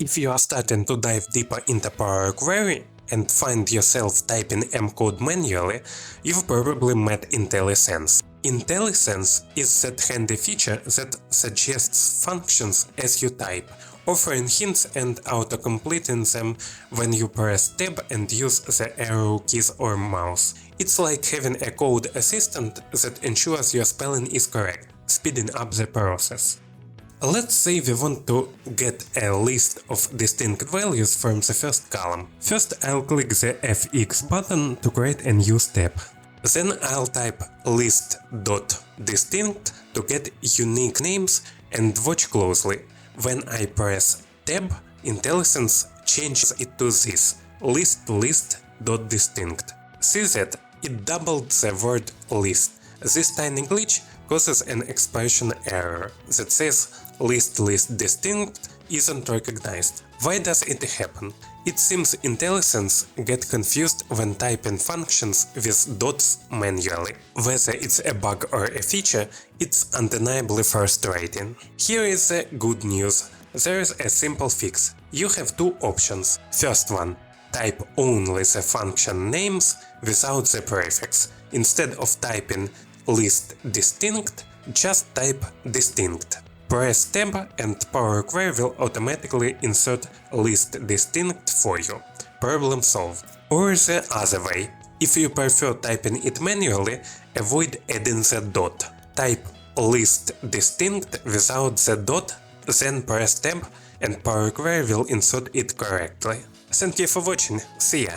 If you are starting to dive deeper into Power Query and find yourself typing M code manually, you've probably met Intellisense. Intellisense is that handy feature that suggests functions as you type, offering hints and auto-completing them when you press Tab and use the arrow keys or mouse. It's like having a code assistant that ensures your spelling is correct, speeding up the process. Let's say we want to get a list of distinct values from the first column. First, I'll click the FX button to create a new step. Then I'll type list.distinct to get unique names and watch closely. When I press Tab, Intellisense changes it to this list.distinct. See that? It doubled the word list. This tiny glitch causes an expression error that says list distinct isn't recognized. Why does it happen? It seems Intellisense get confused when typing functions with dots manually. Whether it's a bug or a feature, it's undeniably frustrating. Here is the good news. There is a simple fix. You have two options. First one, type only the function names without the prefix. Instead of typing list distinct, just type distinct. Press Tab and Power Query will automatically insert list distinct for you. Problem solved. Or the other way. If you prefer typing it manually, avoid adding the dot. Type list distinct without the dot, then press Tab and Power Query will insert it correctly. Thank you for watching. See ya!